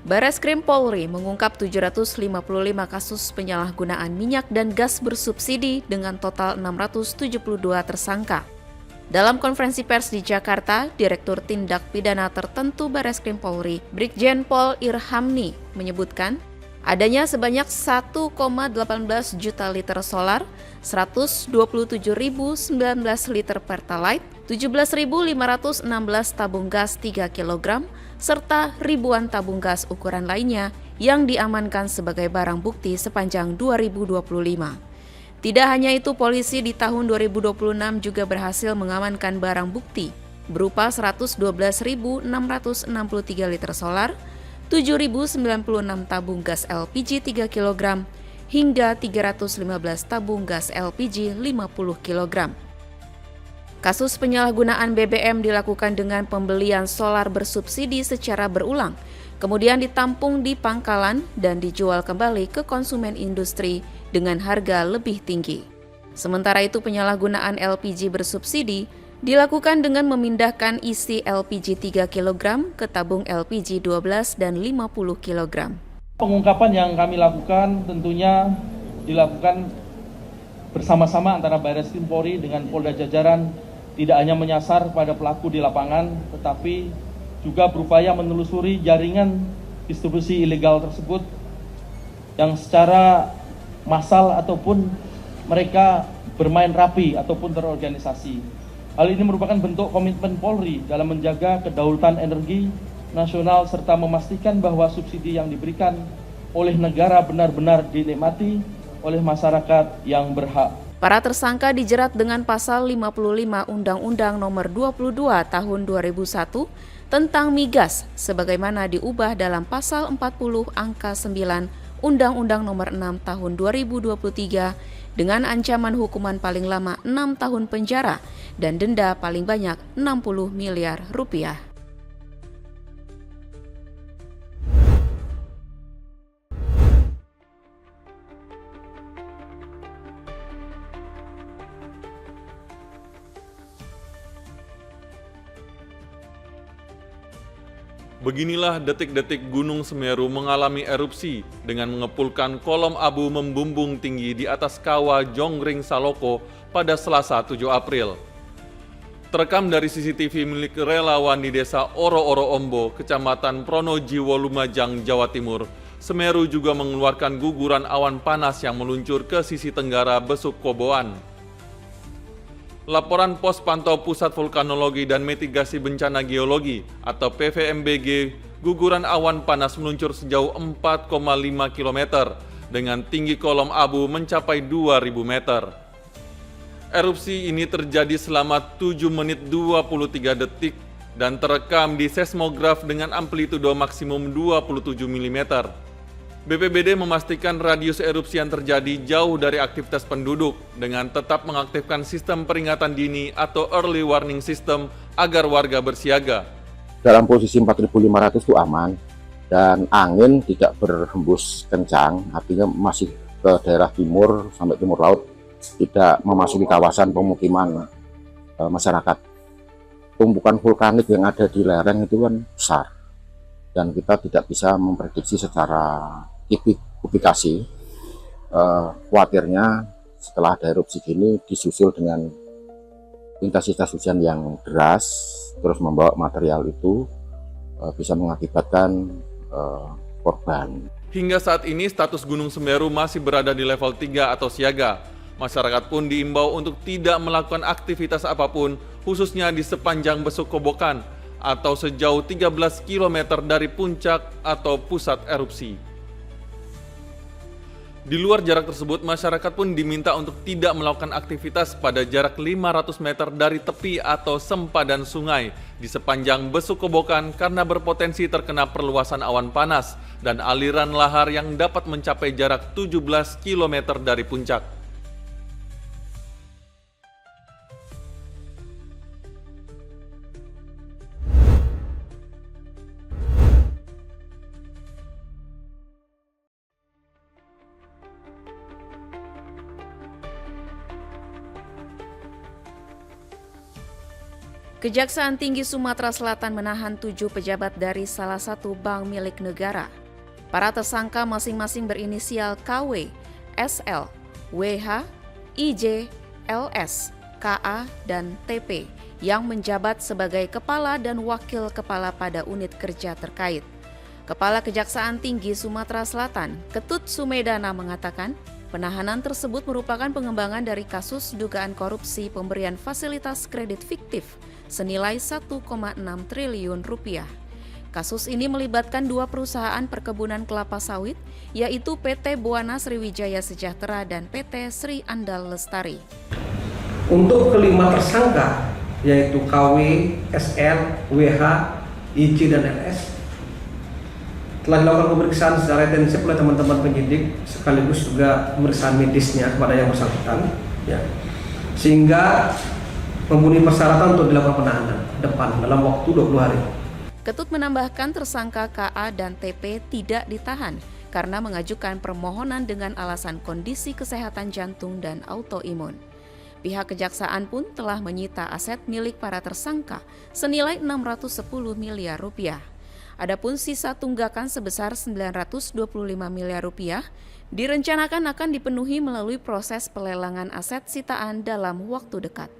Bareskrim Polri mengungkap 755 kasus penyalahgunaan minyak dan gas bersubsidi dengan total 672 tersangka. Dalam konferensi pers di Jakarta, Direktur Tindak Pidana Tertentu Bareskrim Polri, Brigjen Pol Irhamni, menyebutkan adanya sebanyak 1,18 juta liter solar, 127.019 liter Pertalite, 17.516 tabung gas 3 kg, serta ribuan tabung gas ukuran lainnya yang diamankan sebagai barang bukti sepanjang 2025. Tidak hanya itu, polisi di tahun 2026 juga berhasil mengamankan barang bukti berupa 112.663 liter solar, 7.096 tabung gas LPG 3 kg, hingga 315 tabung gas LPG 50 kg. Kasus penyalahgunaan BBM dilakukan dengan pembelian solar bersubsidi secara berulang, kemudian ditampung di pangkalan dan dijual kembali ke konsumen industri dengan harga lebih tinggi. Sementara itu, penyalahgunaan LPG bersubsidi dilakukan dengan memindahkan isi LPG 3 kg ke tabung LPG 12 dan 50 kg. Pengungkapan yang kami lakukan tentunya dilakukan bersama-sama antara Bareskrim Polri dengan Polda jajaran, tidak hanya menyasar pada pelaku di lapangan, tetapi juga berupaya menelusuri jaringan distribusi ilegal tersebut yang secara massal ataupun mereka bermain rapi ataupun terorganisasi. Hal ini merupakan bentuk komitmen Polri dalam menjaga kedaulatan energi nasional serta memastikan bahwa subsidi yang diberikan oleh negara benar-benar dinikmati oleh masyarakat yang berhak. Para tersangka dijerat dengan pasal 55 Undang-Undang Nomor 22 Tahun 2001 tentang migas sebagaimana diubah dalam pasal 40 angka 9 Undang-Undang Nomor 6 Tahun 2023 dengan ancaman hukuman paling lama 6 tahun penjara dan denda paling banyak 60 miliar rupiah. Beginilah detik-detik Gunung Semeru mengalami erupsi dengan mengepulkan kolom abu membumbung tinggi di atas kawah Jonggring Saloko pada Selasa 7 April. Terekam dari CCTV milik relawan di Desa Oro-Oro Ombo, Kecamatan Pronojiwo, Lumajang, Jawa Timur, Semeru juga mengeluarkan guguran awan panas yang meluncur ke sisi tenggara Besuk Koboan. Laporan Pos Pantau Pusat Vulkanologi dan Mitigasi Bencana Geologi atau PVMBG, guguran awan panas meluncur sejauh 4,5 km dengan tinggi kolom abu mencapai 2.000 meter. Erupsi ini terjadi selama 7 menit 23 detik dan terekam di seismograf dengan amplitudo maksimum 27 mm. BPBD memastikan radius erupsi yang terjadi jauh dari aktivitas penduduk dengan tetap mengaktifkan sistem peringatan dini atau early warning system agar warga bersiaga. Dalam posisi 4.500 itu aman dan angin tidak berhembus kencang, artinya masih ke daerah timur sampai timur laut, tidak memasuki kawasan pemukiman masyarakat. Tumpukan vulkanik yang ada di lereng itu kan besar dan kita tidak bisa memprediksi secara kubikasi. Khawatirnya setelah ada erupsi ini disusul dengan intensitas hujan yang deras terus membawa material itu bisa mengakibatkan korban. Hingga saat ini status Gunung Semeru masih berada di level 3 atau siaga. Masyarakat pun diimbau untuk tidak melakukan aktivitas apapun, khususnya di sepanjang Besuk Kobokan atau sejauh 13 km dari puncak atau pusat erupsi. Di luar jarak tersebut, masyarakat pun diminta untuk tidak melakukan aktivitas pada jarak 500 meter dari tepi atau sempadan sungai di sepanjang Besuk Kobokan karena berpotensi terkena perluasan awan panas dan aliran lahar yang dapat mencapai jarak 17 km dari puncak. Kejaksaan Tinggi Sumatera Selatan menahan 7 pejabat dari salah satu bank milik negara. Para tersangka masing-masing berinisial KW, SL, WH, IJ, LS, KA, dan TP yang menjabat sebagai kepala dan wakil kepala pada unit kerja terkait. Kepala Kejaksaan Tinggi Sumatera Selatan, Ketut Sumedana mengatakan, penahanan tersebut merupakan pengembangan dari kasus dugaan korupsi pemberian fasilitas kredit fiktif senilai 1,6 triliun rupiah. Kasus ini melibatkan 2 perusahaan perkebunan kelapa sawit, yaitu PT Buana Sriwijaya Sejahtera dan PT Sri Andal Lestari. Untuk kelima tersangka, yaitu KW, SL, WH, IJ, dan LS, telah dilakukan pemeriksaan secara intensif oleh teman-teman penyidik sekaligus juga pemeriksaan medisnya kepada yang bersangkutan, ya, sehingga memenuhi persyaratan untuk dilakukan penahanan depan dalam waktu 20 hari. Ketut menambahkan tersangka KA dan TP tidak ditahan karena mengajukan permohonan dengan alasan kondisi kesehatan jantung dan autoimun. Pihak kejaksaan pun telah menyita aset milik para tersangka senilai 610 miliar rupiah. Adapun sisa tunggakan sebesar 925 miliar rupiah direncanakan akan dipenuhi melalui proses pelelangan aset sitaan dalam waktu dekat.